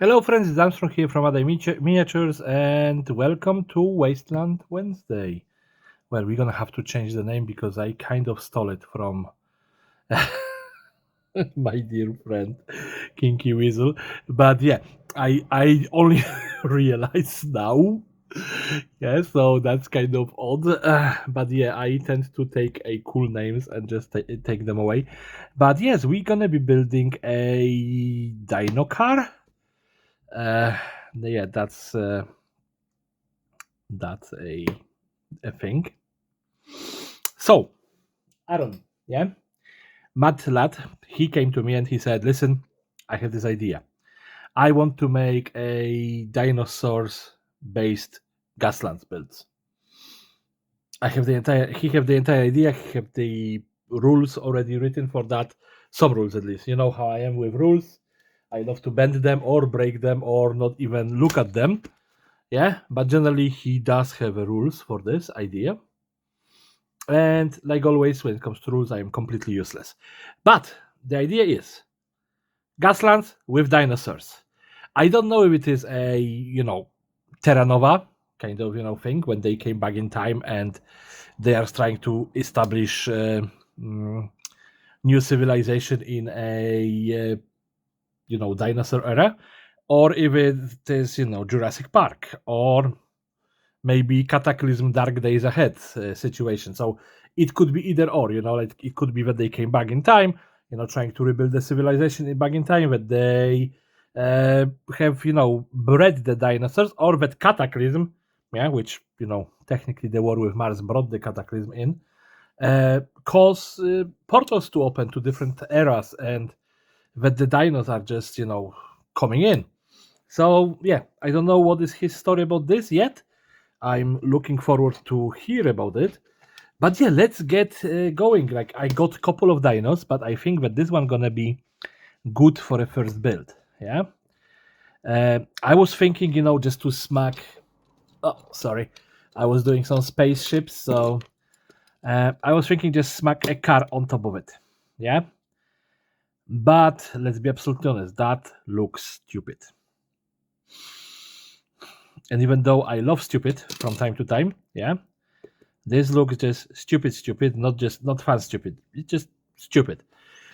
Hello, friends. It's Armstrong here from Other Miniatures, and welcome to Wasteland Wednesday. Well, we're gonna have to change the name because I kind of stole it from my dear friend Kinky Weasel. But yeah, I only realized now. Yeah, so that's kind of odd. But yeah, I tend to take a cool names and just take them away. But yes, we're gonna be building a Dino car. Uh, yeah, that's a thing. So, Aaron, yeah, Mad Lad, he came to me and he said, "Listen, I have this idea. I want to make a dinosaurs-based Gaslands builds. I have the entire. He have the entire idea. He have the rules already written for that. Some rules at least. You know how I am with rules. I love to bend them or break them or not even look at them. Yeah, but generally he does have rules for this idea. And like always, when it comes to rules, I am completely useless. But the idea is Gaslands with dinosaurs. I don't know if it is a Terra Nova kind of thing when they came back in time and they are trying to establish mm, new civilization in a dinosaur era, or if it is Jurassic Park or maybe Cataclysm Dark Days Ahead situation. So it could be either or, like it could be that they came back in time, trying to rebuild the civilization back in time, that they have, bred the dinosaurs, or that Cataclysm, yeah, which, technically the war with Mars brought the Cataclysm in, cause portals to open to different eras, and that the dinos are just, coming in. So, yeah, I don't know what is his story about this yet. I'm looking forward to hear about it. But yeah, let's get going. Like I got a couple of dinos, but I think that this one gonna be good for a first build. Yeah. I was thinking, just to smack. Oh, sorry. I was doing some spaceships, so I was thinking just smack a car on top of it. Yeah. But let's be absolutely honest, that looks stupid. And even though I love stupid from time to time, yeah, this looks just stupid, not fun stupid. It's just stupid.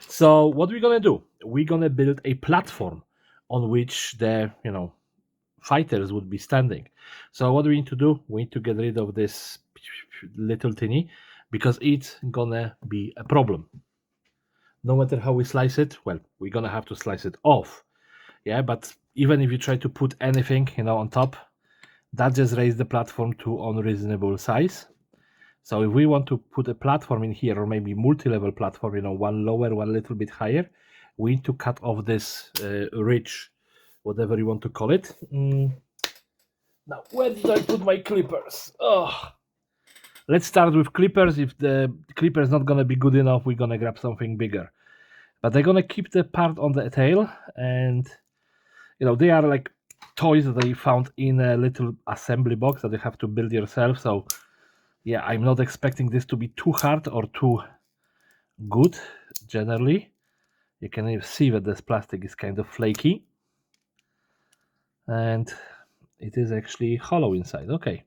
So what we're gonna do? We're gonna build a platform on which the fighters would be standing. So what we need to do? We need to get rid of this little tinny because it's gonna be a problem. No matter how we slice it, well, we're gonna have to slice it off. Yeah, but even if you try to put anything, on top, that just raise the platform to unreasonable size. So if we want to put a platform in here, or maybe multi-level platform, one lower, one a little bit higher, we need to cut off this ridge, whatever you want to call it. Now, where did I put my clippers? Oh, let's start with clippers. If the clipper is not gonna be good enough, we're gonna grab something bigger. But they're gonna keep the part on the tail, and they are like toys that they found in a little assembly box that you have to build yourself. So yeah, I'm not expecting this to be too hard or too good. Generally, you can even see that this plastic is kind of flaky, and it is actually hollow inside. Okay,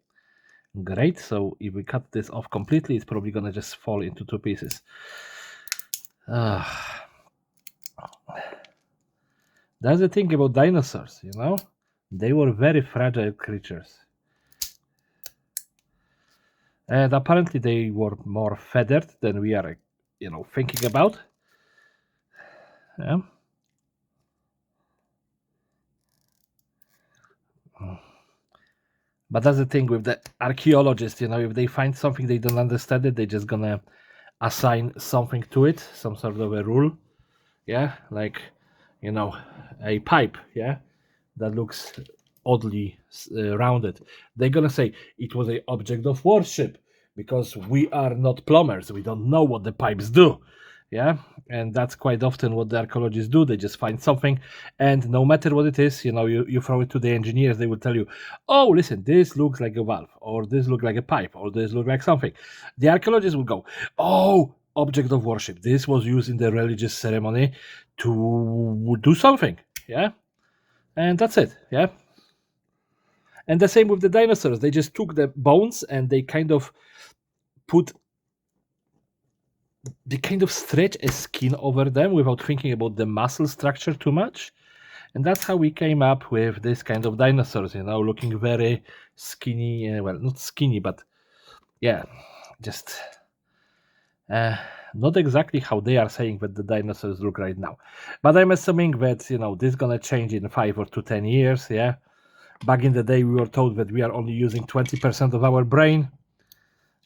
great. So if we cut this off completely, it's probably gonna just fall into two pieces. That's the thing about dinosaurs, they were very fragile creatures. And apparently they were more feathered than we are, thinking about. Yeah. But that's the thing with the archaeologists, if they find something they don't understand it, they're just gonna assign something to it, some sort of a rule. Yeah, like a pipe. Yeah, that looks oddly rounded. They're gonna say it was an object of worship because we are not plumbers. We don't know what the pipes do. Yeah, and that's quite often what the archaeologists do. They just find something, and no matter what it is, you throw it to the engineers. They will tell you, "Oh, listen, this looks like a valve, or this looks like a pipe, or this looks like something." The archaeologists will go, "Oh, object of worship. This was used in the religious ceremony to do something." Yeah, And that's it. Yeah. And the same with the dinosaurs. They just took the bones and they kind of stretch a skin over them without thinking about the muscle structure too much. And that's how we came up with this kind of dinosaurs, looking very skinny. Well, not skinny, but yeah, just not exactly how they are saying that the dinosaurs look right now. But I'm assuming that, this is going to change in 5 or to 10 years. Yeah. Back in the day, we were told that we are only using 20% of our brain.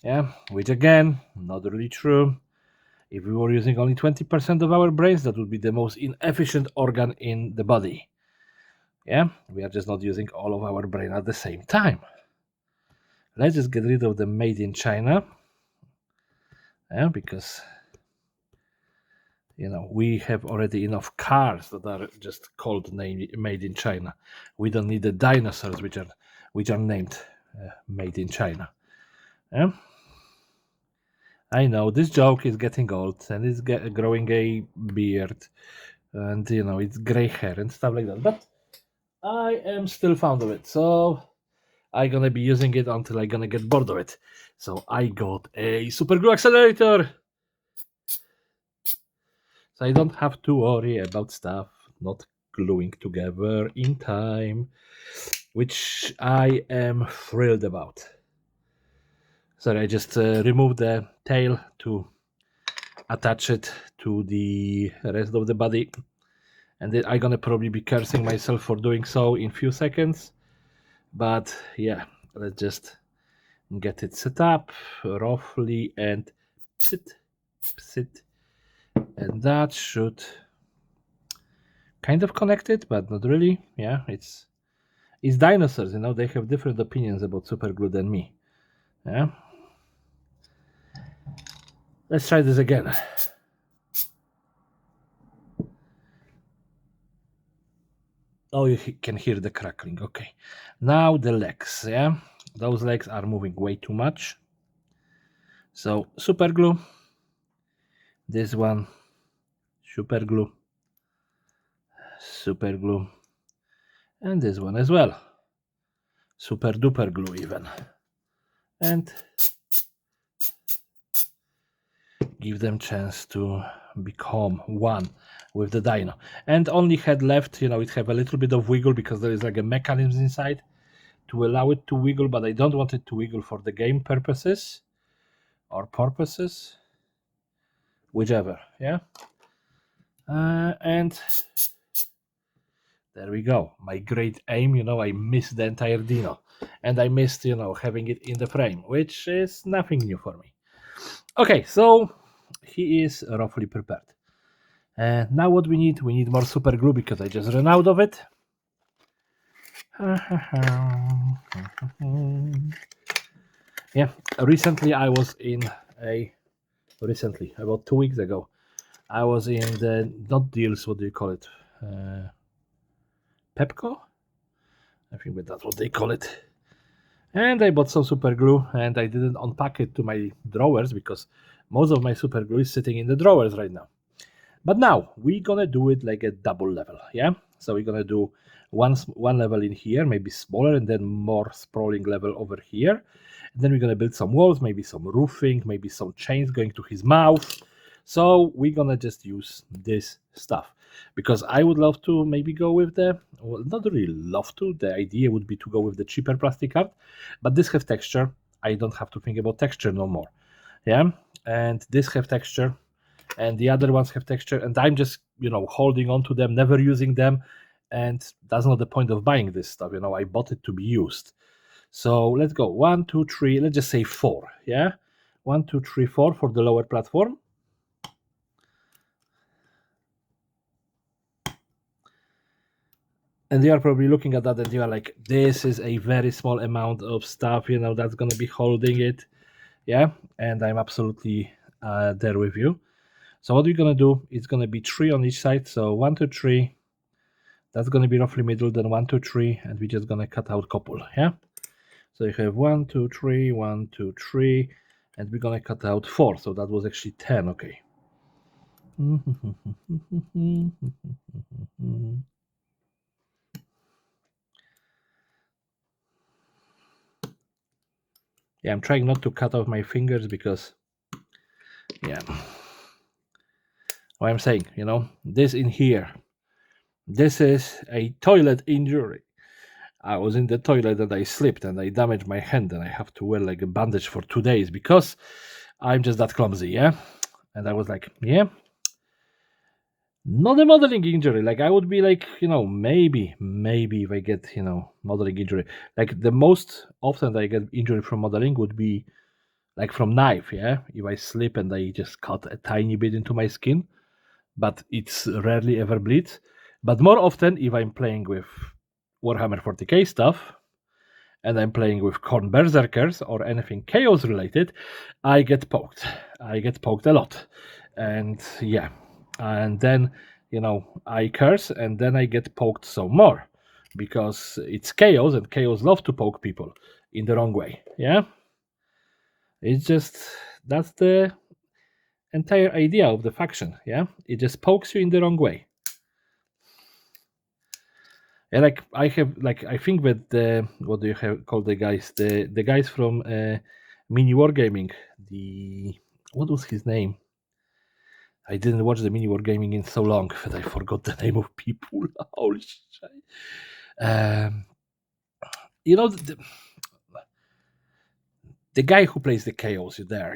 Yeah. Which again, not really true. If we were using only 20% of our brains, that would be the most inefficient organ in the body. Yeah, we are just not using all of our brain at the same time. Let's just get rid of the made in China. Yeah, because we have already enough cars that are just called made in China. We don't need the dinosaurs which are named made in China. Yeah. I know this joke is getting old and it's growing a beard, and it's gray hair and stuff like that. But I am still fond of it, so I'm gonna be using it until I'm gonna get bored of it. So I got a super glue accelerator, so I don't have to worry about stuff not gluing together in time, which I am thrilled about. Sorry, I just removed the tail to attach it to the rest of the body, and then I'm gonna probably be cursing myself for doing so in few seconds. But yeah, let's just get it set up roughly and sit, and that should kind of connect it, but not really. Yeah, it's dinosaurs. They have different opinions about super glue than me. Yeah, let's try this again. Oh, you can hear the crackling. Okay, now the legs. Yeah, those legs are moving way too much. So super glue. This one, super glue, and this one as well, super duper glue even, and give them chance to become one with the dino. And only head left, it have a little bit of wiggle because there is like a mechanism inside to allow it to wiggle, but I don't want it to wiggle for the game purposes or purposes, whichever. Yeah. And there we go. My great aim, I missed the entire dino, and I missed, having it in the frame, which is nothing new for me. Okay, so he is roughly prepared. Now what we need more super glue because I just ran out of it. Yeah, recently I was in about 2 weeks ago, I was in the, not deals, what do you call it? Pepco? I think that's what they call it. And I bought some super glue and I didn't unpack it to my drawers because most of my super glue is sitting in the drawers right now. But now we're gonna do it like a double level, yeah? So we're gonna do one level in here, maybe smaller, and then more sprawling level over here. And then we're gonna build some walls, maybe some roofing, maybe some chains going to his mouth. So we're gonna just use this stuff because I would love to maybe go with the, well, not really love to. The idea would be to go with the cheaper plastic art, but this have texture. I don't have to think about texture no more. Yeah, and this have texture and the other ones have texture, and I'm just holding on to them, never using them, and that's not the point of buying this stuff. I bought it to be used. So let's go 1 2 3, let's just say 4. Yeah, 1 2 3 4 for the lower platform. And you are probably looking at that and you are like, this is a very small amount of stuff, that's going to be holding it. Yeah, and I'm absolutely there with you. So what we're going to do, it's going to be 3 on each side. So 1 2 3, that's going to be roughly middle, then 1 2 3, and we're just going to cut out couple. Yeah, so you have 1 2 3 1 2 3, and we're going to cut out 4. So that was actually 10. Okay. Yeah, I'm trying not to cut off my fingers because, yeah, what I'm saying, this in here, this is a toilet injury. I was in the toilet and I slipped and I damaged my hand and I have to wear like a bandage for 2 days because I'm just that clumsy, yeah? And I was like, yeah, not a modeling injury. Like I would be like, maybe if I get, modeling injury. Like the most often I get injury from modeling would be like from knife, yeah? If I slip and I just cut a tiny bit into my skin, but it's rarely ever bleeds. But more often if I'm playing with Warhammer 40k stuff, and I'm playing with Khorne Berserkers or anything Chaos related, I get poked. I get poked a lot. And yeah. And then, I curse and then I get poked some more because it's Chaos and Chaos love to poke people in the wrong way. Yeah. It's just, that's the entire idea of the faction. Yeah. It just pokes you in the wrong way. And like I have, like I think that the what do you have called the guys? The guys from Mini Wargaming. The what was his name? I didn't watch the Mini Wargaming in so long that I forgot the name of people. Holy shit! Um, the guy who plays the Chaos there.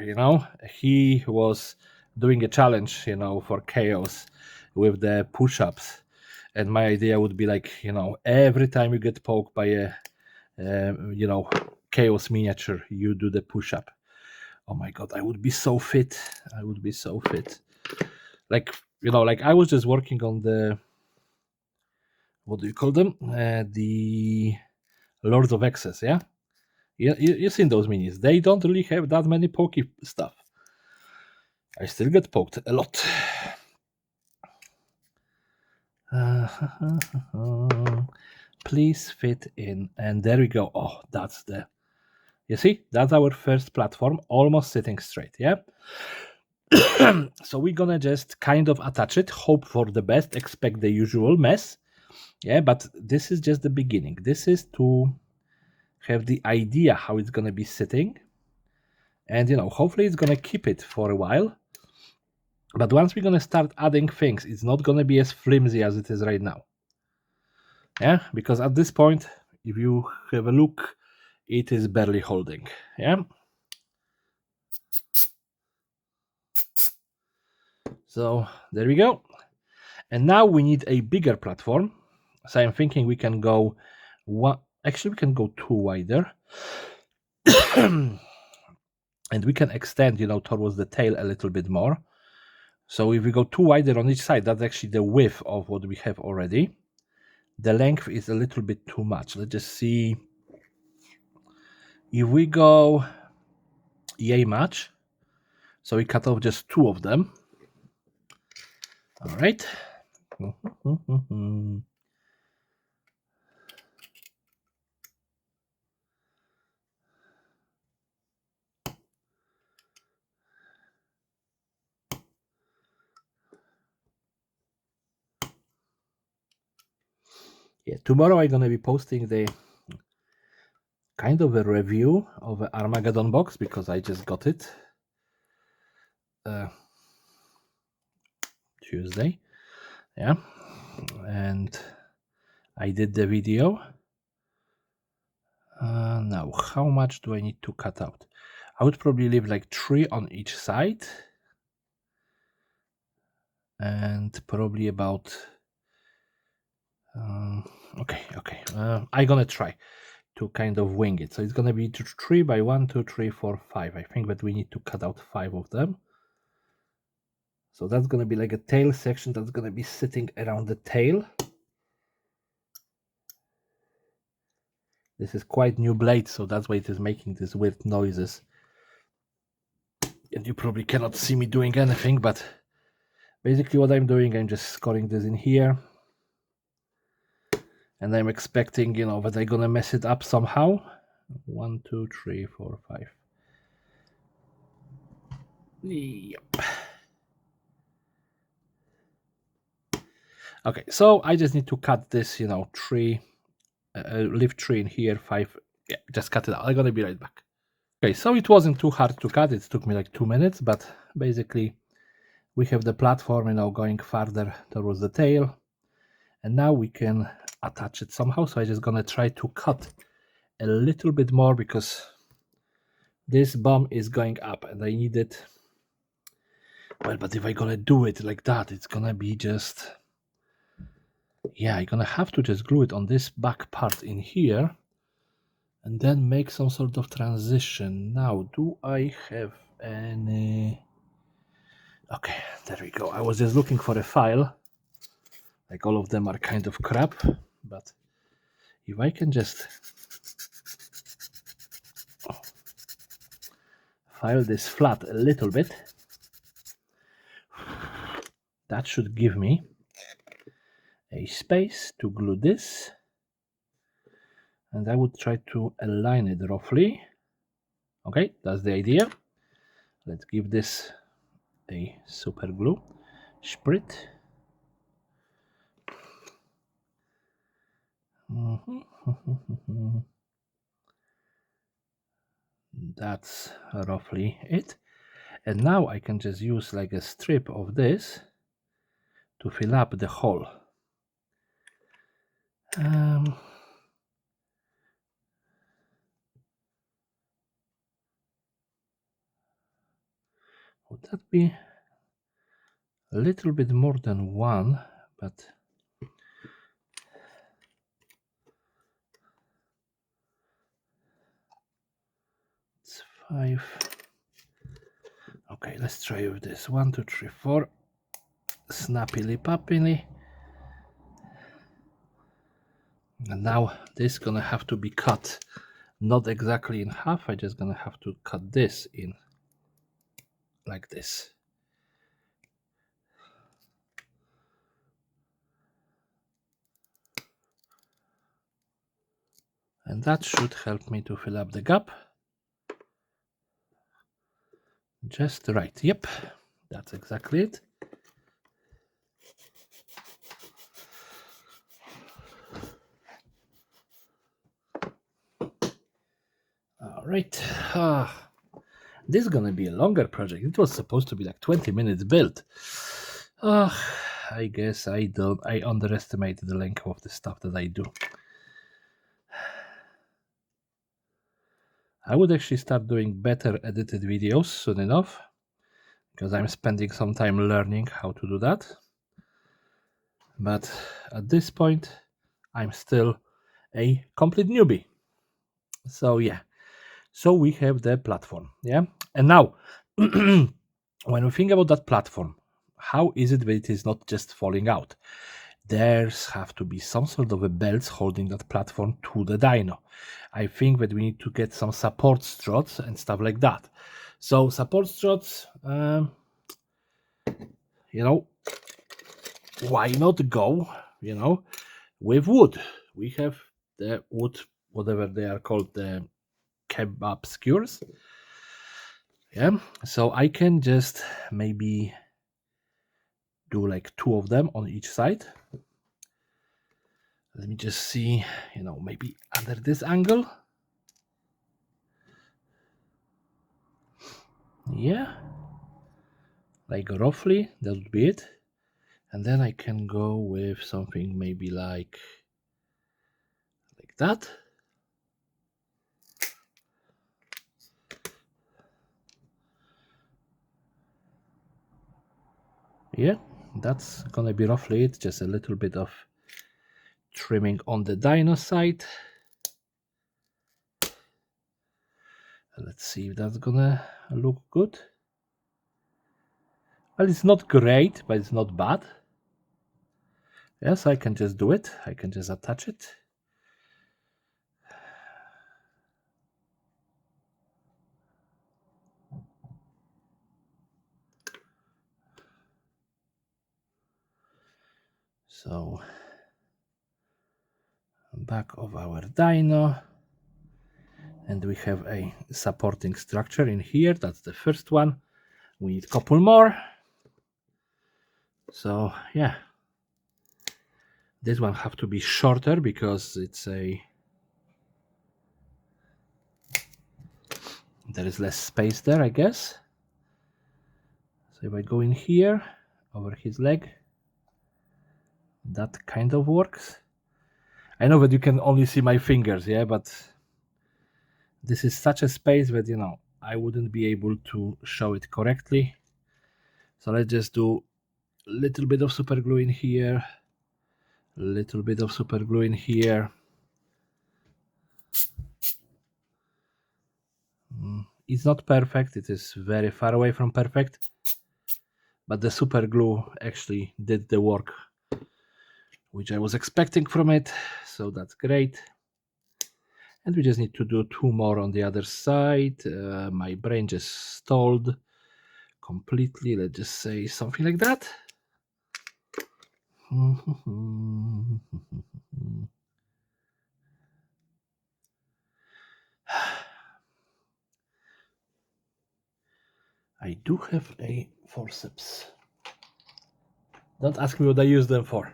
He was doing a challenge, for Chaos with the push-ups, and my idea would be like, every time you get poked by a Chaos miniature, you do the push-up. Oh my god, I would be so fit. I would be so fit. Like, like I was just working on the, what do you call them? The Lords of Excess, yeah? You've seen those minis. They don't really have that many pokey stuff. I still get poked a lot. Please fit in. And there we go. Oh, that's the... You see? That's our first platform, almost sitting straight, yeah? So we're gonna just kind of attach it, hope for the best, expect the usual mess. Yeah, but this is just the beginning. This is to have the idea how it's gonna be sitting. And hopefully it's gonna keep it for a while. But once we're gonna start adding things, it's not gonna be as flimsy as it is right now. Yeah, because at this point, if you have a look, it is barely holding. Yeah. So there we go. And now we need a bigger platform. So I'm thinking we can go one. Actually, we can go two wider. And we can extend, towards the tail a little bit more. So if we go two wider on each side, that's actually the width of what we have already. The length is a little bit too much. Let's just see. If we go yay much, so we cut off just two of them. All right. Yeah, tomorrow I'm gonna be posting the kind of a review of the Armageddon box because I just got it Tuesday. Yeah, and I did the video. Now, how much do I need to cut out? I would probably leave like 3 on each side, and probably about. Okay. I'm gonna try to kind of wing it. So it's gonna be 3 by 1, 2, 3, 4, 5. I think that we need to cut out 5 of them. So that's gonna be like a tail section that's gonna be sitting around the tail. This is quite new blade, so that's why it is making these weird noises. And you probably cannot see me doing anything, but basically what I'm doing, I'm just scoring this in here. And I'm expecting, that I'm gonna mess it up somehow. 1, 2, 3, 4, 5. Yep. Okay, so I just need to cut this, 3, leave 3 in here, 5. Yeah, just cut it out. I'm gonna be right back. Okay, so it wasn't too hard to cut. It took me like 2 minutes, but basically we have the platform, going farther towards the tail, and now we can attach it somehow. So I'm just gonna try to cut a little bit more because this bomb is going up and I need it. Well, but if I'm gonna do it like that, it's gonna be just, yeah, I'm gonna have to just glue it on this back part in here and then make some sort of transition. Now, do I have any... Okay, there we go. I was just looking for a file. Like, all of them are kind of crap, but if I can just file this flat a little bit, that should give me a space to glue this, and I would try to align it roughly. Okay, that's the idea. Let's give this a super glue sprit. That's roughly it. And now I can just use like a strip of this to fill up the hole. Would that be a little bit more than one, but it's 5. Okay, let's try with this. 1, 2, 3, 4. Snappily poppily. And now this is gonna have to be cut not exactly in half. I'm just gonna have to cut this in like this. And that should help me to fill up the gap. Just right. Yep, that's exactly it. All right. This is gonna be a longer project. It was supposed to be like 20 minutes built. I guess I underestimated the length of the stuff that I do. I would actually start doing better edited videos soon enough, because I'm spending some time learning how to do that. But at this point, I'm still a complete newbie. So yeah, so we have the platform, yeah. And now, when we think about that platform, how is it that it is not just falling out? There's have to be some sort of a belt holding that platform to the Dino. I think that we need to get some support struts and stuff like that. So support struts, why not go, with wood? We have the wood, whatever they are called, the kebab skewers. Yeah, so I can just maybe do like 2 of them on each side. Let me just see, maybe under this angle. Yeah, like roughly that would be it. And then I can go with something maybe like that. Yeah, that's gonna be roughly it. Just a little bit of trimming on the Dino side. Let's see if that's gonna look good. Well, it's not great, but it's not bad. Yes, I can just do it. I can just attach it. So, back of our Dino. And we have a supporting structure in here. That's the first one. We need a couple more. So, yeah. This one have to be shorter because it's a There is less space there, I guess. So if I go in here, over his leg, that kind of works. I know that you can only see my fingers, yeah, but this is such a space that, you know, I wouldn't be able to show it correctly. So let's just do a little bit of super glue in here, a little bit of super glue in here. It's not perfect, it is very far away from perfect, but the super glue actually did the work which I was expecting from it, so that's great. And we just need to do 2 more on the other side. My brain just stalled completely. Let's just say something like that. I do have a forceps. Don't ask me what I use them for.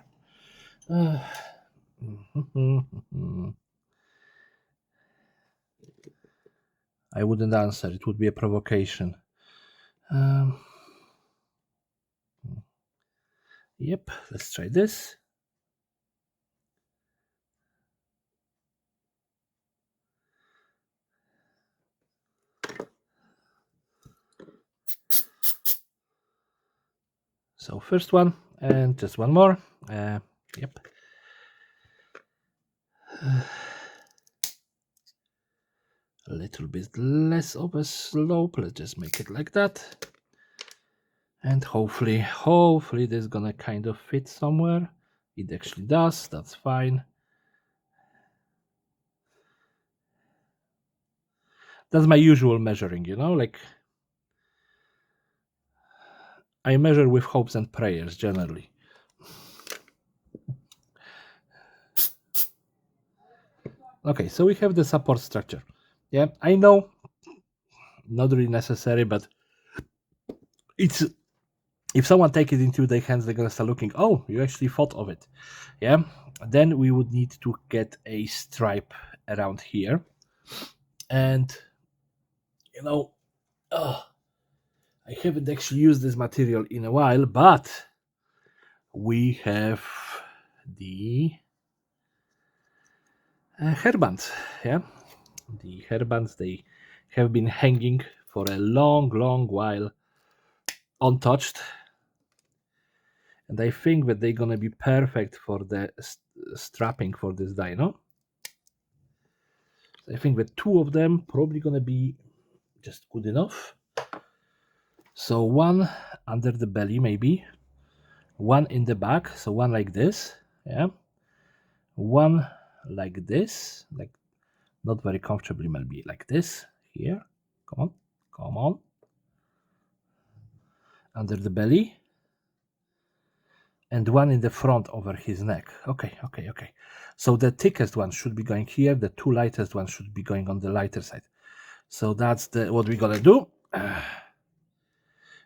I wouldn't answer. It would be a provocation. Yep, let's try this. So first one, and just one more. Yep. A little bit less of a slope. Let's just make it like that. And hopefully this is gonna kind of fit somewhere. It actually does. That's fine. That's my usual measuring, you know, like I measure with hopes and prayers generally. Okay, so we have the support structure. Yeah, I know, not really necessary, but it's if someone take it into their hands, they're gonna start looking. Oh, you actually thought of it. Yeah. Then we would need to get a stripe around here, and you know, I haven't actually used this material in a while, but we have the hairbands. Yeah, the hairbands, they have been hanging for a long while untouched, and I think that they're gonna be perfect for the strapping for this dino. I think that 2 of them probably gonna be just good enough. So one under the belly, maybe one in the back, so one like this, yeah, one like this, like not very comfortably, maybe like this here. Come on, under the belly, and one in the front over his neck. Okay. So the thickest one should be going here, the 2 lightest ones should be going on the lighter side. So that's what we're gonna do.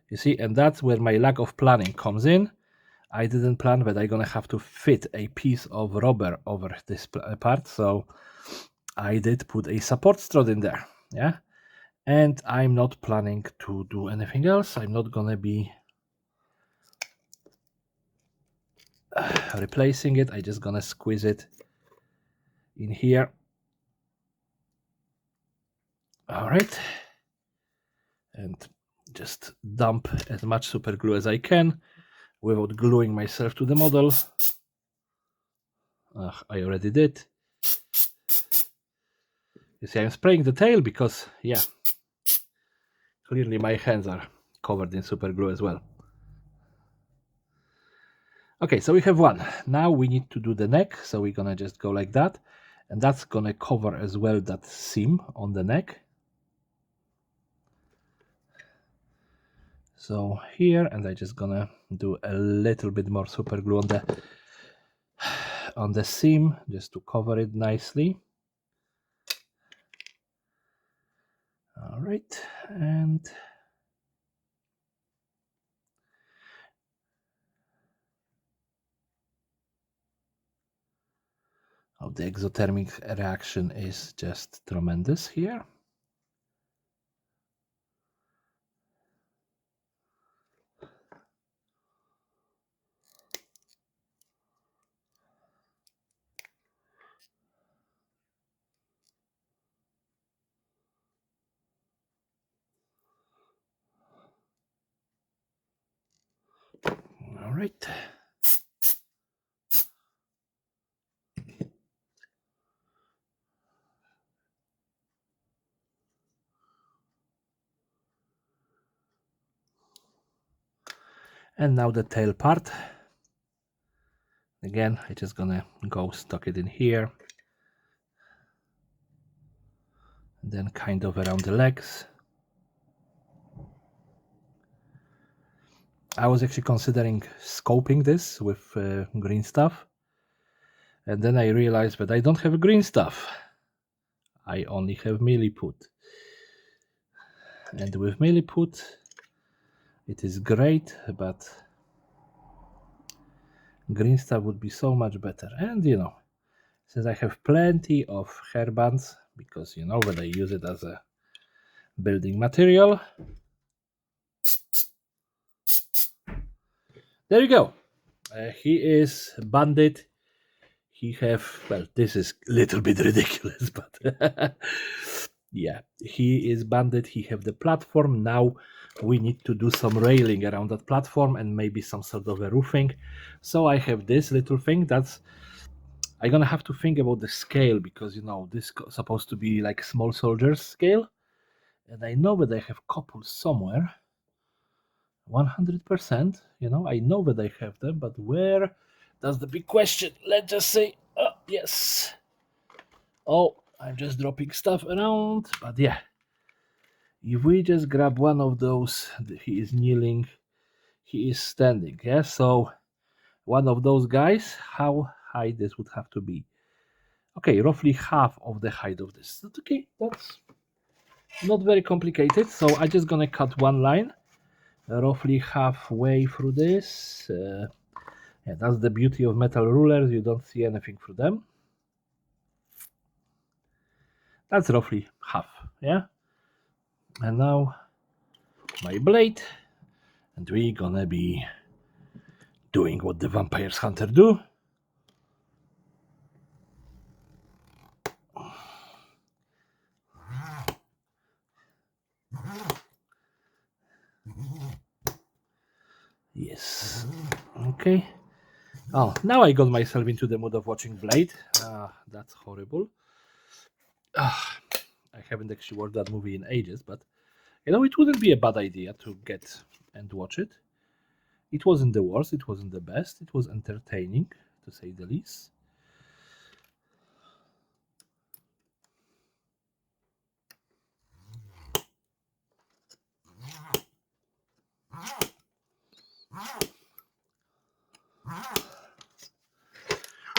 You see, and that's where my lack of planning comes in. I didn't plan that I'm gonna have to fit a piece of rubber over this part, so I did put a support strut in there. Yeah, and I'm not planning to do anything else. I'm not gonna be replacing it. I'm just gonna squeeze it in here. All right, and just dump as much super glue as I can without gluing myself to the model. I already did. You see, I'm spraying the tail because, yeah, clearly my hands are covered in super glue as well. Okay, so we have one. Now we need to do the neck, so we're gonna just go like that, and that's gonna cover as well that seam on the neck. So here, and I'm just gonna do a little bit more super glue on the seam just to cover it nicely. All right, and the exothermic reaction is just tremendous here. right. And now the tail part. Again, I'm just gonna go stuck it in here. And then kind of around the legs. I was actually considering scoping this with green stuff. And then I realized that I don't have green stuff. I only have milliput. And with milliput, it is great, but green stuff would be so much better. And since I have plenty of hairbands, because that I use it as a building material, there you go. He is banded. He have, well, this is a little bit ridiculous, but yeah, he is banded. He have the platform. Now we need to do some railing around that platform and maybe some sort of a roofing. So I have this little thing that's I'm gonna have to think about the scale, because this is supposed to be like small soldiers scale, and I know that I have couples somewhere. 100%, I know that I have them, but where? That's the big question. Let's just say, oh, yes. Oh, I'm just dropping stuff around, but yeah. If we just grab one of those, he is kneeling, he is standing, yeah? So one of those guys, how high this would have to be? Okay, roughly half of the height of this. Okay, that's not very complicated. So I'm just gonna cut one line, roughly halfway through this. Yeah, that's the beauty of metal rulers. You don't see anything through them. That's roughly half, yeah? And now my blade, and we're gonna be doing what the vampires hunter do. Yes. Okay. Oh, now I got myself into the mood of watching Blade. That's horrible. I haven't actually watched that movie in ages, but it wouldn't be a bad idea to get and watch it. It wasn't the worst, it wasn't the best, it was entertaining, to say the least.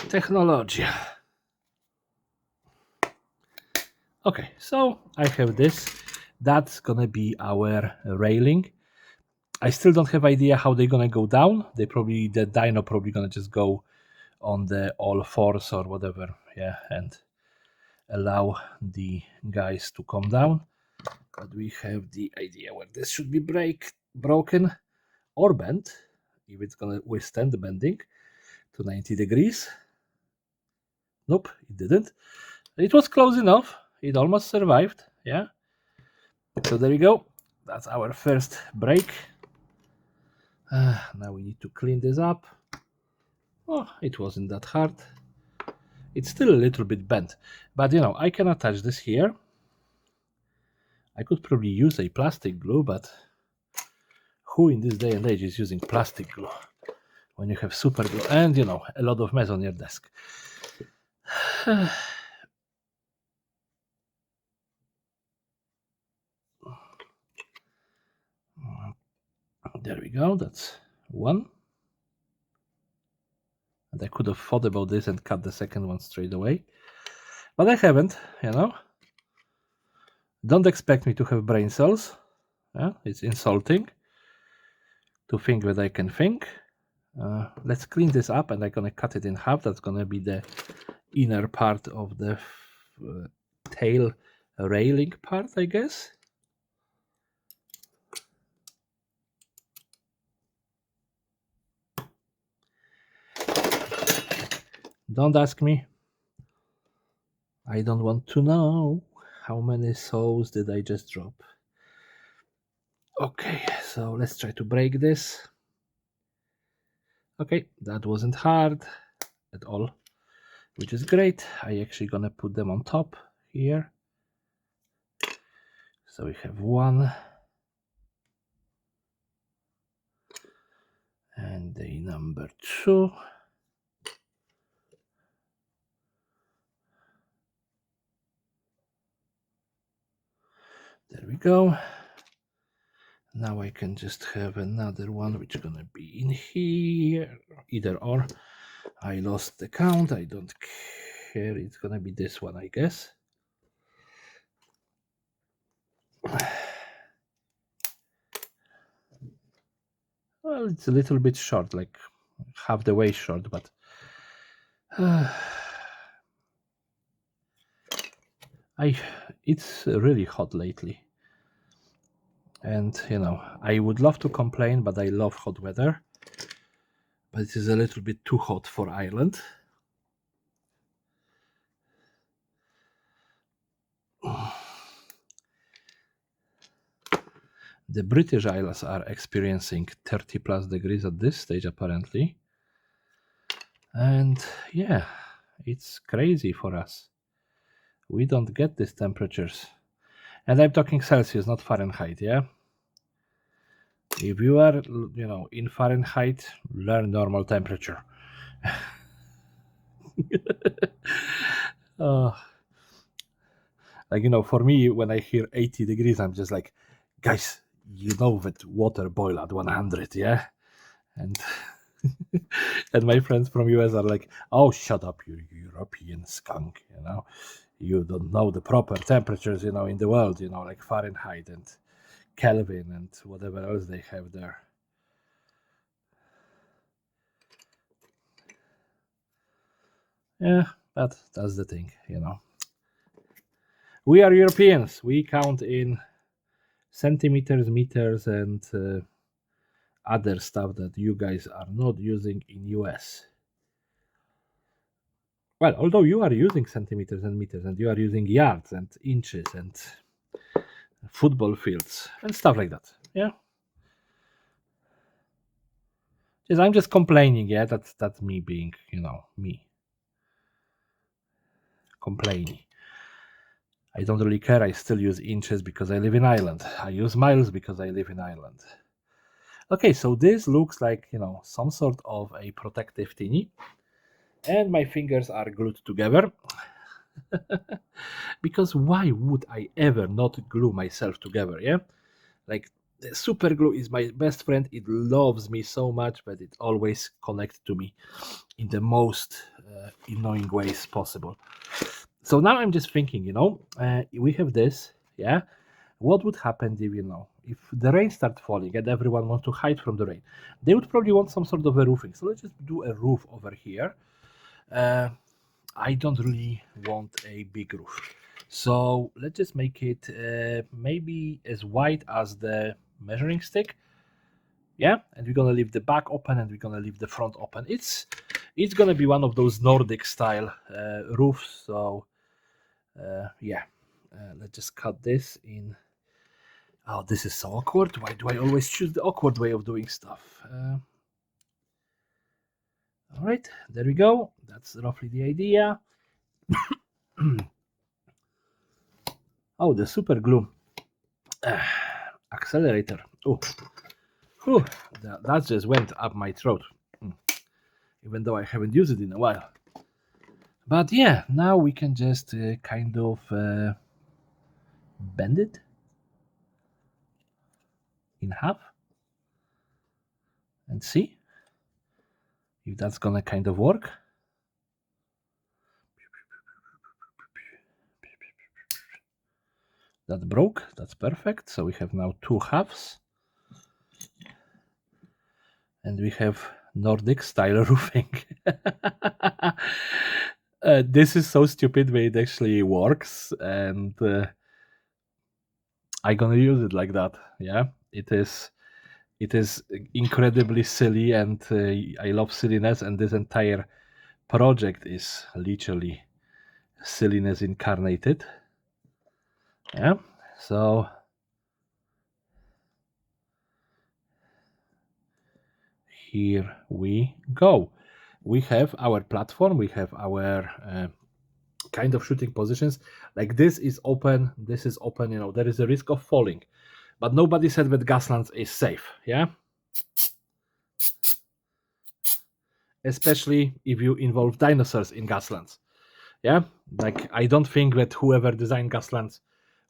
Technology. Okay, so I have this. That's gonna be our railing. I still don't have idea how they're gonna go down. The Dino probably gonna just go on the all fours or whatever, yeah, and allow the guys to come down. But we have the idea where this should be broken or bent, if it's gonna withstand the bending to 90 degrees. Nope, it didn't. It was close enough. It almost survived, yeah. So there you go. That's our first break. Now we need to clean this up. Oh, it wasn't that hard. It's still a little bit bent, but I can attach this here. I could probably use a plastic glue, but who in this day and age is using plastic glue when you have super glue and a lot of mess on your desk? There we go, that's one. And I could have thought about this and cut the second one straight away, but I haven't. Don't expect me to have brain cells. Yeah? It's insulting to think that I can think. Let's clean this up, and I'm gonna cut it in half. That's gonna be the inner part of the tail railing part, I guess. Don't ask me. I don't want to know. How many souls did I just drop? Okay, so let's try to break this. Okay, that wasn't hard at all, which is great. I actually gonna put them on top here. So we have one. And the number 2. There we go. Now I can just have another one which is gonna be in here. Either or. I lost the count. I don't care. It's gonna be this one, I guess. Well, it's a little bit short, like half the way short, but it's really hot lately. And I would love to complain, but I love hot weather. But it is a little bit too hot for Ireland. The British Isles are experiencing 30 plus degrees at this stage, apparently. And yeah, it's crazy for us. We don't get these temperatures. And I'm talking Celsius, not Fahrenheit, yeah? If you are, in Fahrenheit, learn normal temperature. uh, for me, when I hear 80 degrees, I'm just like, guys, you know that water boil at 100, yeah? And and my friends from US are like, oh, shut up, you European skunk, you don't know the proper temperatures, in the world, like Fahrenheit and Kelvin and whatever else they have there. Yeah, but that's the thing, We are Europeans. We count in centimeters, meters, and other stuff that you guys are not using in US. Well, although you are using centimeters and meters, and you are using yards and inches and football fields and stuff like that. Yeah. Yes, I'm just complaining. Yeah, that's me being, me complaining. I don't really care. I still use inches because I live in Ireland. I use miles because I live in Ireland. Okay, so this looks like, some sort of a protective thingy. And my fingers are glued together. Because why would I ever not glue myself together, yeah? Like, the super glue is my best friend. It loves me so much, but it always connects to me in the most annoying ways possible. So now I'm just thinking, we have this, yeah? What would happen if the rain starts falling and everyone wants to hide from the rain? They would probably want some sort of a roofing. So let's just do a roof over here. I don't really want a big roof. So let's just make it maybe as wide as the measuring stick. Yeah, and we're gonna leave the back open and we're gonna leave the front open. It's gonna be one of those Nordic style roofs. So yeah, let's just cut this in. Oh, this is so awkward. Why do I always choose the awkward way of doing stuff? All right, there we go. That's roughly the idea. Oh, the super glue accelerator. Oh, that just went up my throat. Even though I haven't used it in a while. But yeah, now we can just kind of bend it in half and see if that's gonna kind of work. That broke. That's perfect. So we have now 2 halves. And we have Nordic style roofing. This is so stupid, but it actually works. And I'm gonna use it like that. Yeah, it is incredibly silly, and I love silliness, and this entire project is literally silliness incarnated. Yeah, so here we go. We have our platform, we have our kind of shooting positions. Like this is open, you know, there is a risk of falling. But nobody said that Gaslands is safe, yeah? Especially if you involve dinosaurs in Gaslands. Yeah, like I don't think that whoever designed Gaslands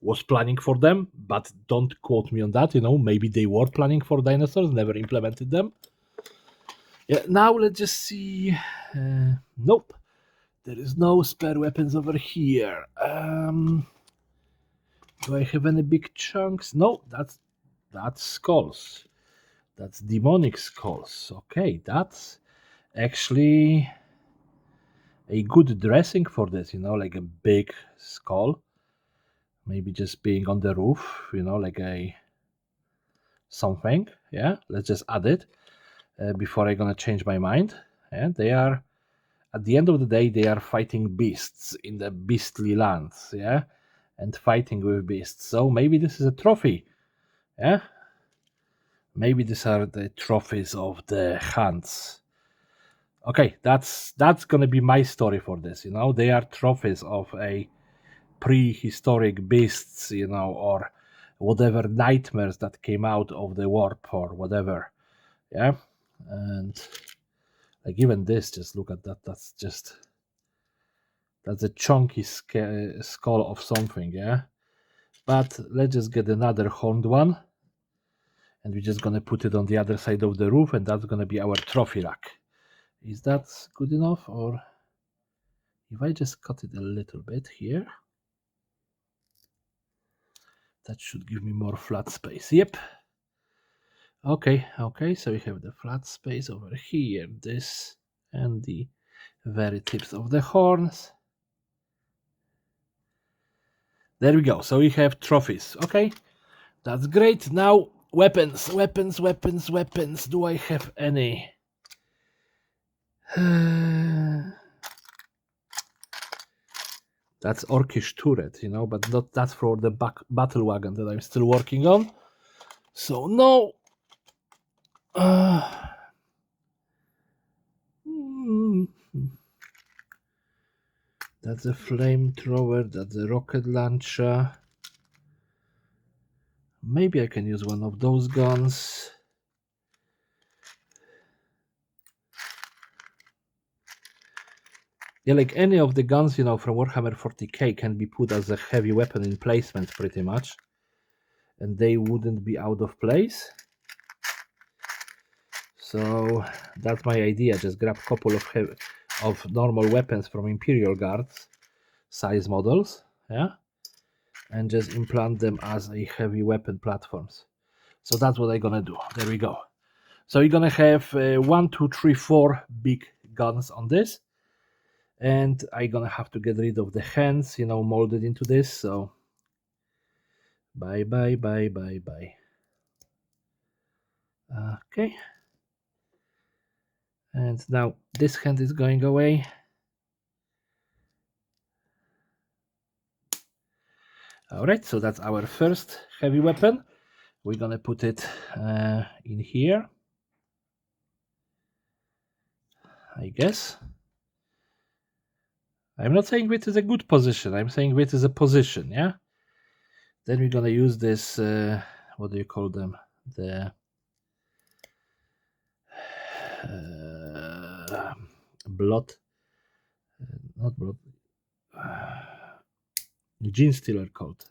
was planning for them, but don't quote me on that. You know, maybe they were planning for dinosaurs, never implemented them. Yeah, now let's just see. Nope, there is no spare weapons over here. Do I have any big chunks? No, that's skulls. That's demonic skulls. Okay, that's actually a good dressing for this. You know, like a big skull. Maybe just being on the roof, you know, like a something. Yeah, let's just add it before I'm gonna change my mind. And they are, at the end of the day, they are fighting beasts in the beastly lands. Yeah, and fighting with beasts. So maybe this is a trophy. Yeah, maybe these are the trophies of the hunts. Okay, that's gonna be my story for this. You know, they are trophies of a prehistoric beasts, you know, or whatever nightmares that came out of the warp or whatever. Yeah. And like even this, just look at that. That's a chunky skull of something. Yeah. But let's just get another horned one. And we're just gonna put it on the other side of the roof, and that's gonna be our trophy rack. Is that good enough? Or if I just cut it a little bit here, that should give me more flat space. Yep. Okay, so we have the flat space over here, this, and the very tips of the horns. There we go. So we have trophies. Okay, that's great. Now weapons. Do I have any? That's Orcish turret, you know, but not that's for the battle wagon that I'm still working on. So no. That's a flamethrower. That's a rocket launcher. Maybe I can use one of those guns. Yeah, like any of the guns, you know, from Warhammer 40k can be put as a heavy weapon in placement pretty much. And they wouldn't be out of place. So that's my idea. Just grab a couple of normal weapons from Imperial Guards size models, yeah, and just implant them as a heavy weapon platforms. So that's what I'm gonna do. There we go. So you're gonna have 1, 2, 3, 4 big guns on this, and I'm gonna have to get rid of the hands, you know, molded into this. So bye. Okay. And now this hand is going away. All right, so that's our first heavy weapon. We're gonna put it in here, I guess. I'm not saying it is a good position. I'm saying it is a position, yeah? Then we're gonna use this, what do you call them? The blood, not blood, gene stealer coat.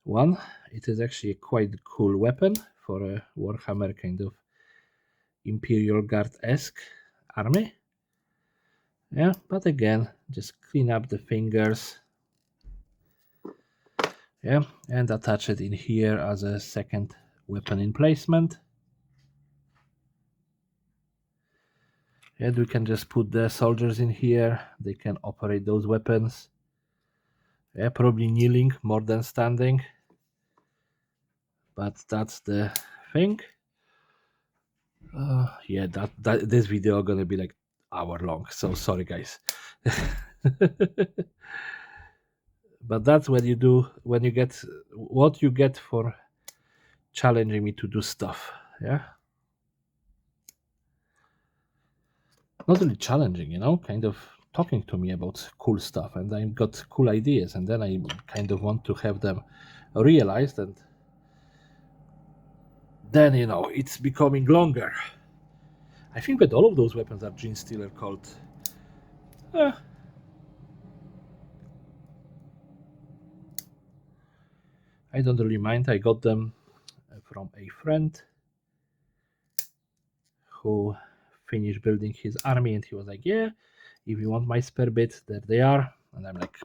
One, it is actually a quite cool weapon for a Warhammer kind of Imperial Guard-esque army. Yeah, but again, just clean up the fingers. Yeah, and attach it in here as a second weapon in placement. And we can just put the soldiers in here. They can operate those weapons. Yeah, probably kneeling more than standing. But that's the thing. Yeah, that this video gonna be like hour long. So sorry, guys. But that's what you do when you get what you get for challenging me to do stuff. Yeah. not really challenging, you know, kind of talking to me about cool stuff, and I got cool ideas, and then I kind of want to have them realized, and then, you know, it's becoming longer. I think that all of those weapons are Gene Stealer called. I don't really mind. I got them from a friend who finished building his army, and he was like, yeah, if you want my spare bits, there they are. And I'm like,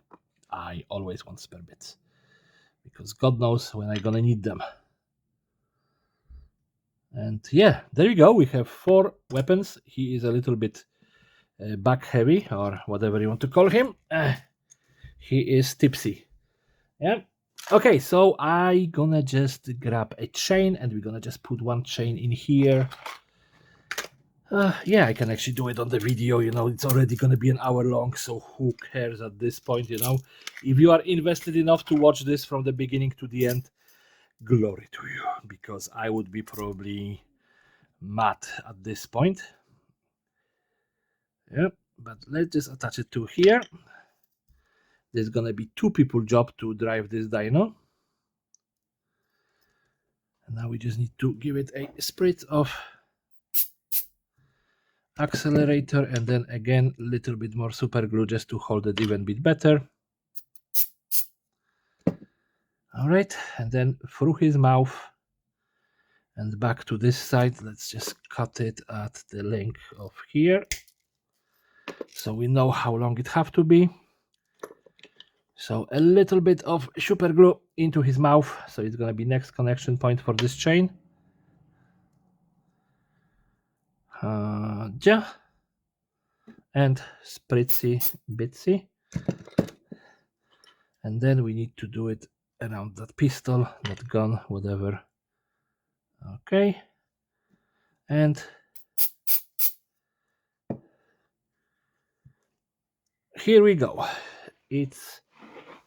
I always want spare bits, because God knows when I'm gonna need them. And yeah, there you go. We have 4 weapons. He is a little bit back heavy, or whatever you want to call him. He is tipsy. Yeah. Okay, so I gonna just grab a chain, and we're gonna just put 1 chain in here. Yeah, I can actually do it on the video, you know, it's already going to be an hour long, so who cares at this point, you know? If you are invested enough to watch this from the beginning to the end, glory to you, because I would be probably mad at this point. Yeah, but let's just attach it to here. There's going to be 2 people job to drive this Dino. And now we just need to give it a spritz of accelerator, and then again a little bit more super glue just to hold it even a bit better. All right, and then through his mouth and back to this side. Let's just cut it at the length of here, so we know how long it have to be. So a little bit of super glue into his mouth, so it's gonna be next connection point for this chain. Yeah, and spritzy bitsy, and then we need to do it around that pistol, that gun, whatever. Okay, and here we go. It's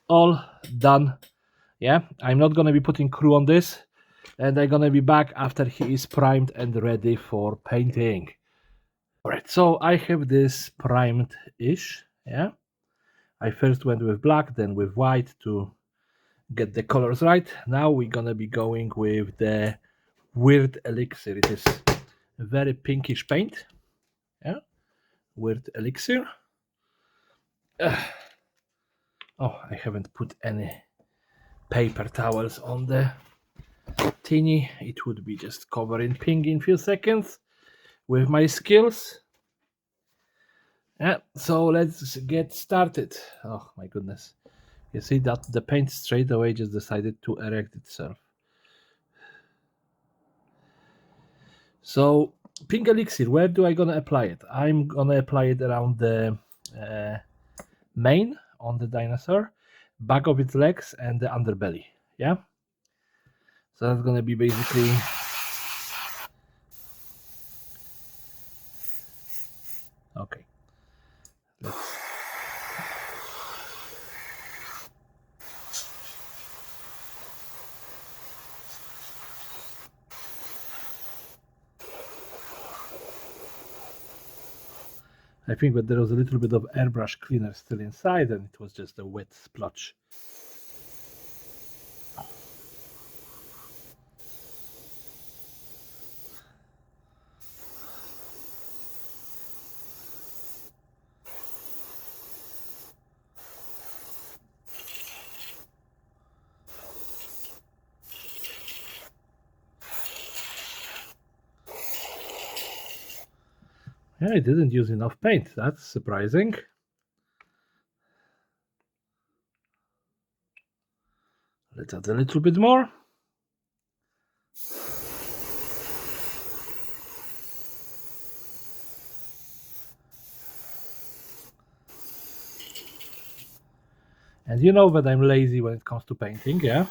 all done. Yeah, I'm not gonna be putting crew on this, and I'm gonna be back after he is primed and ready for painting. All right, so I have this primed ish. Yeah, I first went with black, then with white to get the colors right. Now we're gonna be going with the weird elixir. It is a very pinkish paint. Yeah, weird elixir. Oh, I haven't put any paper towels on the thingy. It would be just covered in pink in few seconds with my skills. Yeah, so let's get started. Oh my goodness. You see that the paint straight away just decided to erect itself. So pink elixir, where do I gonna apply it? I'm gonna apply it around the mane on the dinosaur, back of its legs, and the underbelly. Yeah, so that's gonna be basically okay. Let's I think that there was a little bit of airbrush cleaner still inside, and it was just a wet splotch. Yeah, I didn't use enough paint. That's surprising. Let's add a little bit more. And you know that I'm lazy when it comes to painting, yeah?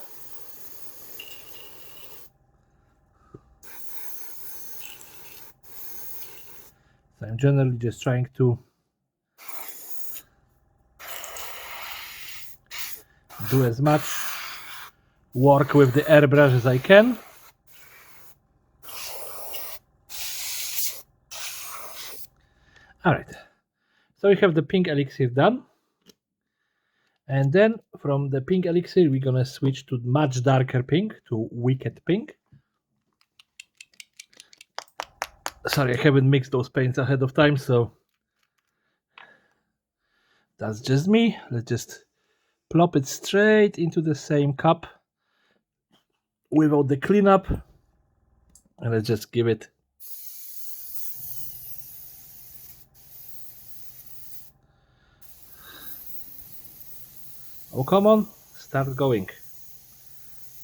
So I'm generally just trying to do as much work with the airbrush as I can. All right, so we have the pink elixir done. And then from the pink elixir, we're gonna switch to much darker pink, to wicked pink. Sorry, I haven't mixed those paints ahead of time, so that's just me. Let's just plop it straight into the same cup without the cleanup. And let's just give it oh, come on, start going.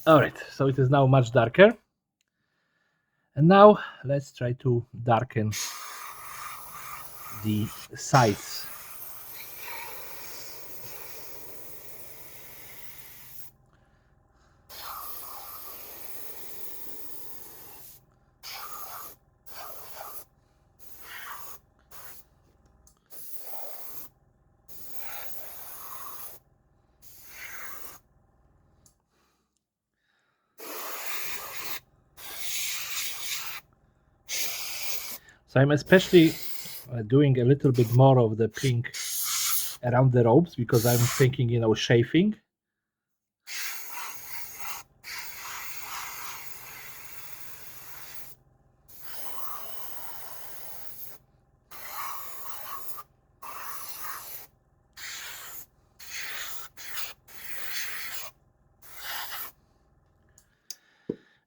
All right, so it is now much darker. And now let's try to darken the sides. So I'm especially doing a little bit more of the pink around the ropes because I'm thinking, chafing.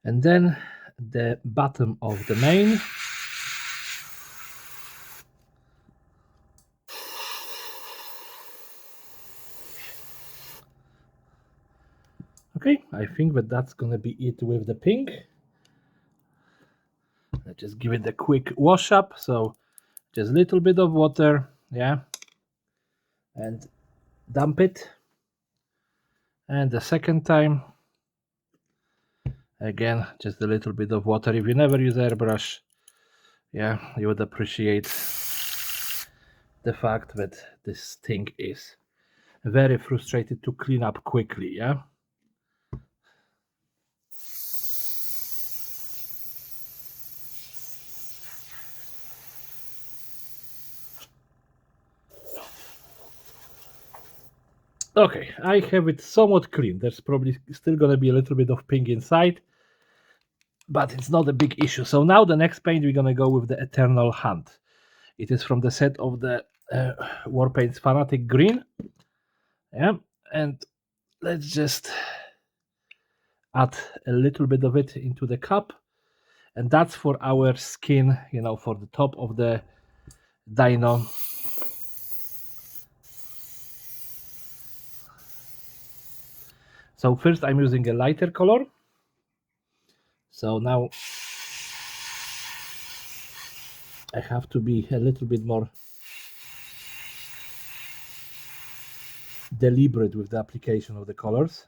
And then the bottom of the mane. Okay, I think that's gonna be it with the pink. Let's just give it a quick wash up. So just a little bit of water, yeah, and dump it. And the second time, again, just a little bit of water. If you never use airbrush, yeah, you would appreciate the fact that this thing is very frustrated to clean up quickly, yeah. Okay, I have it somewhat clean. There's probably still gonna be a little bit of pink inside, but it's not a big issue. So now the next paint we're gonna go with the Eternal Hunt. It is from the set of the Warpaints Fanatic Green. Yeah, and let's just add a little bit of it into the cup, and that's for our skin, for the top of the Dino. So first I'm using a lighter color. So now I have to be a little bit more deliberate with the application of the colors.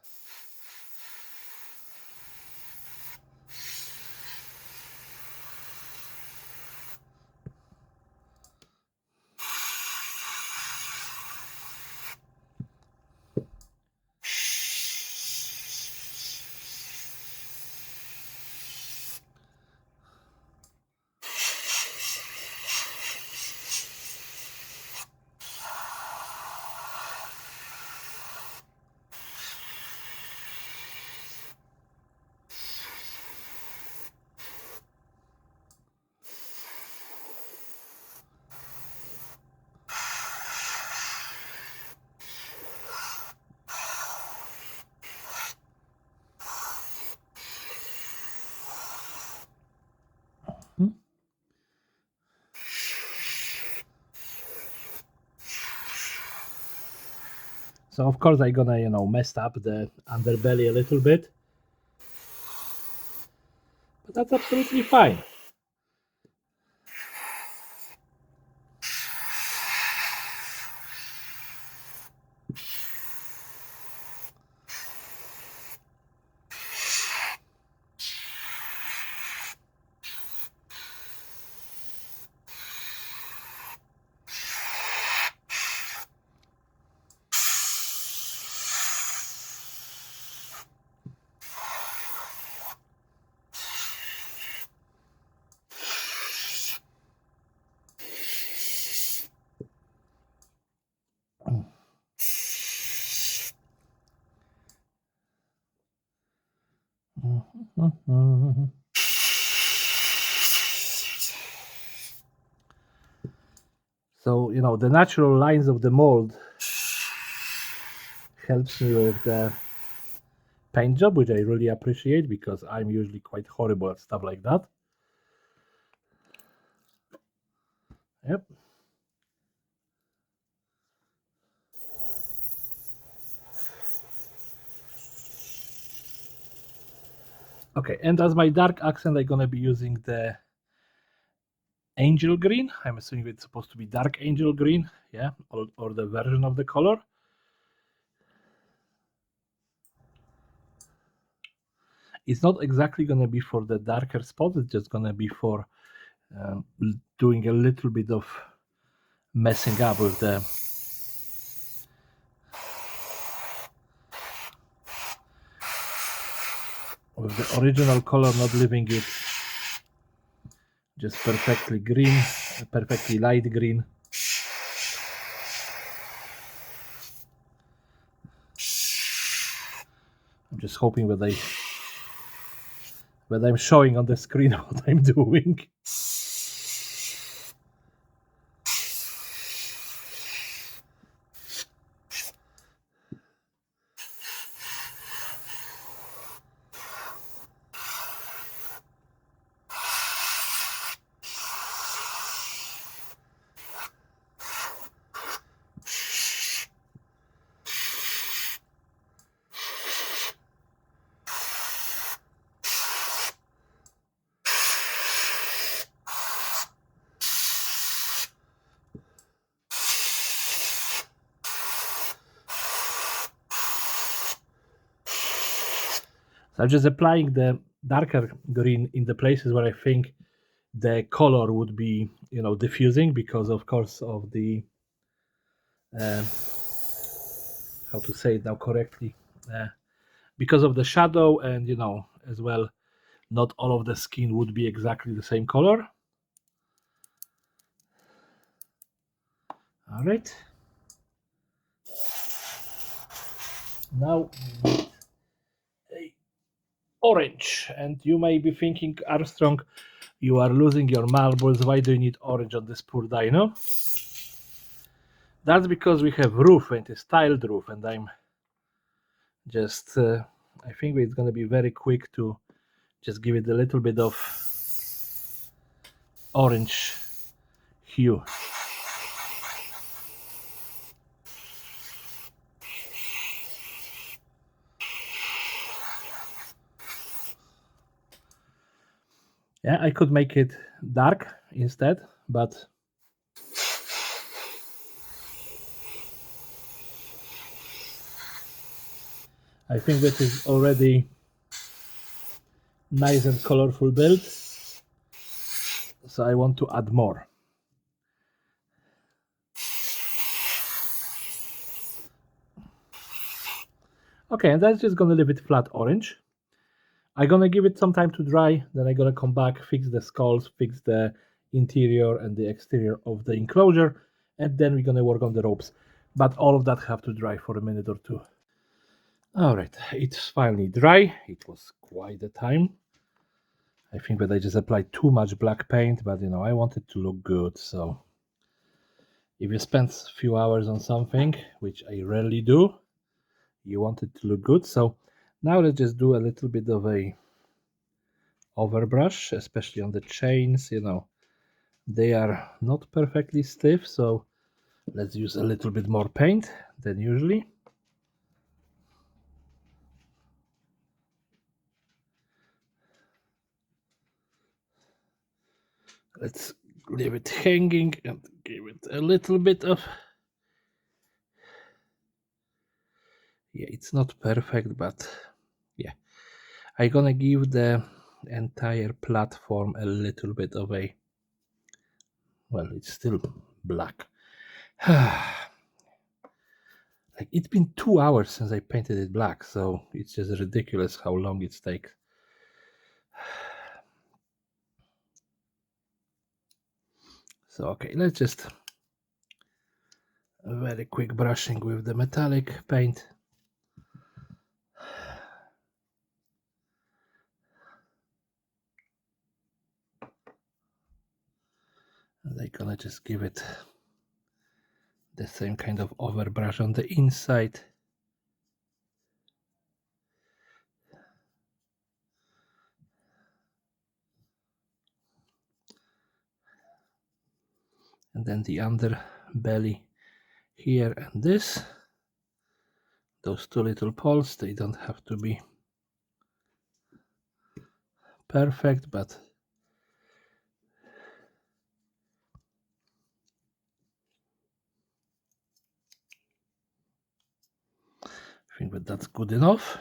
So of course I'm gonna mess up the underbelly a little bit, but that's absolutely fine. So, the natural lines of the mold helps me with the paint job, which I really appreciate because I'm usually quite horrible at stuff like that. Yep. Okay, and as my dark accent, I'm gonna be using the angel green. I'm assuming it's supposed to be dark angel green, yeah, or the version of the color. It's not exactly gonna be for the darker spots. It's just gonna be for doing a little bit of messing up with the original color, not leaving it just perfectly green, perfectly light green. I'm just hoping that I'm showing on the screen what I'm doing. So I'm just applying the darker green in the places where I think the color would be, diffusing because, of course, of the how to say it now correctly, because of the shadow, and as well, not all of the skin would be exactly the same color. All right. Now we need a orange, and you may be thinking, Armstrong, you are losing your marbles. Why do you need orange on this poor dino? That's because we have roof, and it's tiled roof, and I'm just I think it's going to be very quick to just give it a little bit of orange hue. Yeah, I could make it dark instead, but I think that is already nice and colorful build, so I want to add more. Okay, and that's just gonna leave it flat orange. I'm gonna give it some time to dry, then I'm gonna come back, fix the skulls, fix the interior and the exterior of the enclosure, and then we're gonna work on the ropes. But all of that have to dry for a minute or two. Alright, it's finally dry. It was quite a time. I think that I just applied too much black paint, but I want it to look good, so if you spend a few hours on something, which I rarely do, you want it to look good. So now let's just do a little bit of a overbrush, especially on the chains. They are not perfectly stiff, so let's use a little bit more paint than usually. Let's leave it hanging and give it a little bit of, yeah, it's not perfect, but yeah, I'm gonna give the entire platform a little bit of a, well, it's still black. Like, it's been 2 hours since I painted it black, so it's just ridiculous how long it takes. So okay, let's just a very quick brushing with the metallic paint. And I'm gonna just give it the same kind of overbrush on the inside. And then the underbelly here and this. Those two little poles, they don't have to be perfect, but I think that that's good enough.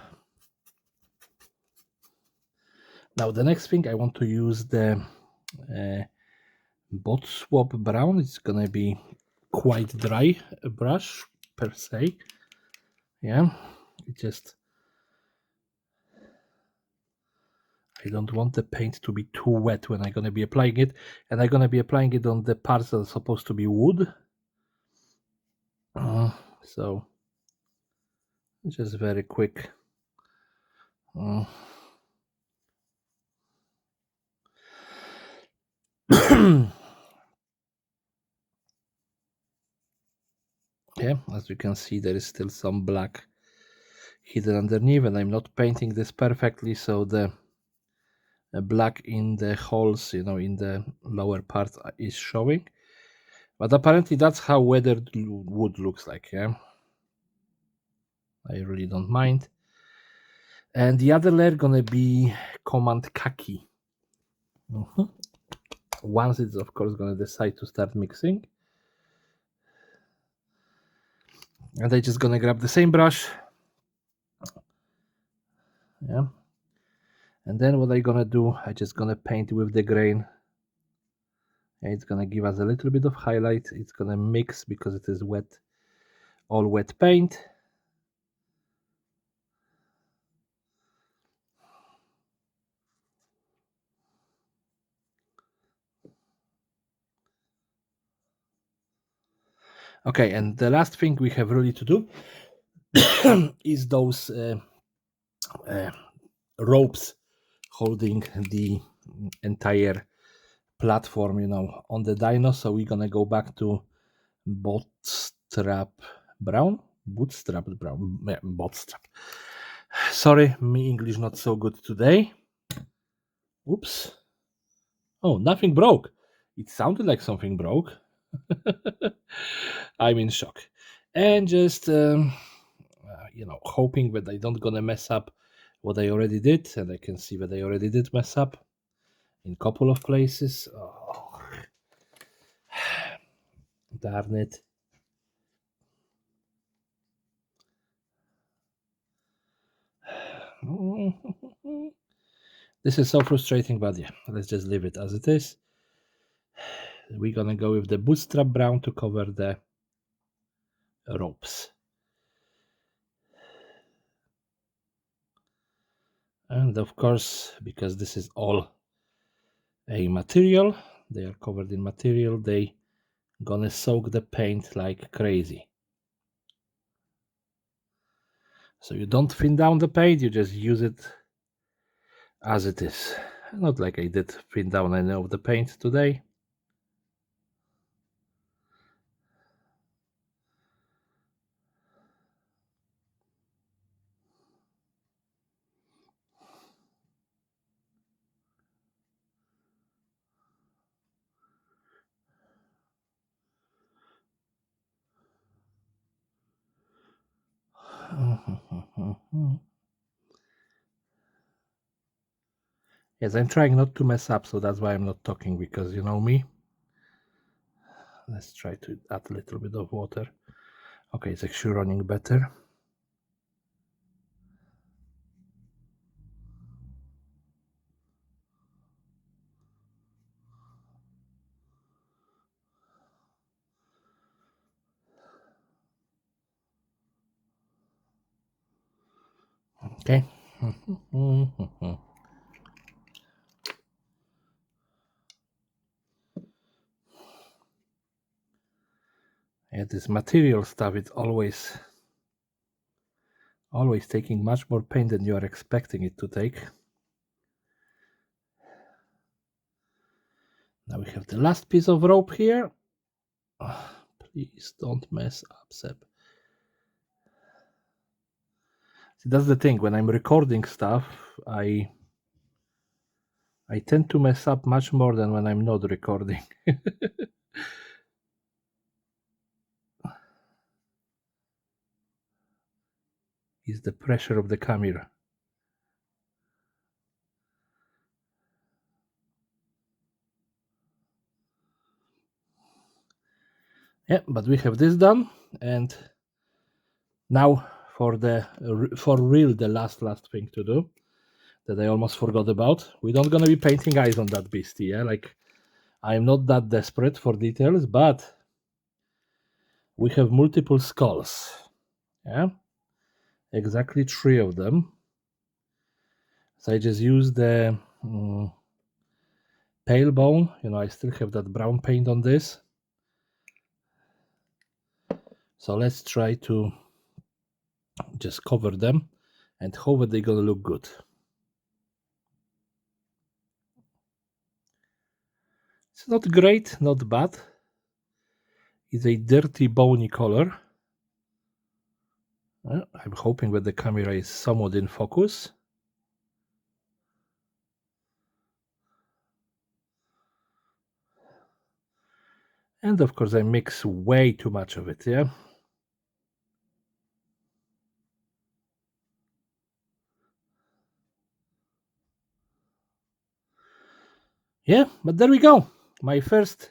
Now the next thing, I want to use the bot swap brown. It's gonna be quite dry brush per se. Yeah, it just, I don't want the paint to be too wet when I'm gonna be applying it, and I'm gonna be applying it on the parts that are supposed to be wood. So just very quick. Yeah, as you can see, there is still some black hidden underneath, and I'm not painting this perfectly, so the black in the holes, in the lower part is showing. But apparently that's how weathered wood looks like. Yeah, I really don't mind. And the other layer gonna be command khaki. Once it's of course gonna decide to start mixing, and I'm just gonna grab the same brush. Yeah, and then what I'm gonna do, I just gonna paint with the grain. It's gonna give us a little bit of highlight. It's gonna mix because it is wet, all wet paint. Okay, and the last thing we have really to do is those ropes holding the entire platform, on the Dino. So we're gonna go back to bootstrap brown. Sorry, me English not so good today. Oops. Oh, nothing broke. It sounded like something broke. I'm in shock. And just, hoping that I don't gonna mess up what I already did. And I can see that I already did mess up in a couple of places. Oh, darn it. This is so frustrating, but yeah, let's just leave it as it is. We're gonna go with the bootstrap brown to cover the ropes. And of course, because this is all a material, they are covered in material, they gonna soak the paint like crazy. So you don't thin down the paint, you just use it as it is. Not like I did thin down any of the paint today. Yes, I'm trying not to mess up, so that's why I'm not talking, because you know me. Let's try to add a little bit of water. Okay, it's actually running better. Okay. Yeah, this material stuff, it's always taking much more paint than you are expecting it to take. Now we have the last piece of rope here. Please don't mess up, Seb. See, that's the thing. When I'm recording stuff, I tend to mess up much more than when I'm not recording. It's the pressure of the camera. Yeah, but we have this done, and now for real the last thing to do that I almost forgot about. We're not gonna be painting eyes on that beastie. Yeah, like I'm not that desperate for details, but we have multiple skulls. Yeah, exactly 3 of them. So I just use the pale bone. I still have that brown paint on this. So let's try to just cover them and hope that they're gonna look good. It's not great, not bad. It's a dirty, bony color. I'm hoping that the camera is somewhat in focus. And of course I mix way too much of it, yeah? Yeah, but there we go. My first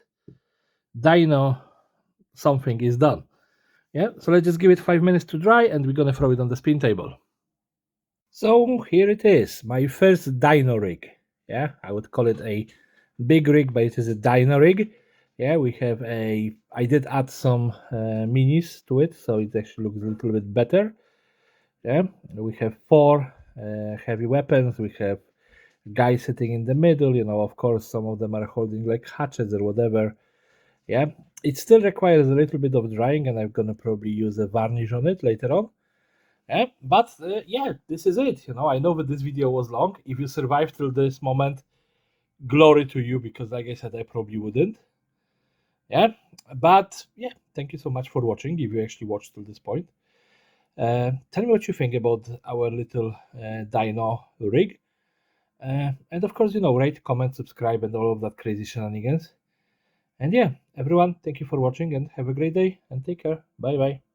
Dino something is done. Yeah, so let's just give it 5 minutes to dry and we're gonna throw it on the spin table. So here it is, my first Dino rig. Yeah, I would call it a big rig, but it is a Dino rig. Yeah, we have I did add some minis to it, so it actually looks a little bit better. Yeah, we have 4 heavy weapons. We have guys sitting in the middle. Of course, some of them are holding like hatchets or whatever. Yeah, it still requires a little bit of drying, and I'm gonna probably use a varnish on it later on. Yeah, but yeah, this is it. I know that this video was long. If you survived till this moment, glory to you, because like I said, I probably wouldn't. Yeah, but yeah, thank you so much for watching. If you actually watched till this point, tell me what you think about our little Dino rig. And of course, rate, comment, subscribe, and all of that crazy shenanigans. And yeah, everyone, thank you for watching and have a great day and take care. Bye bye.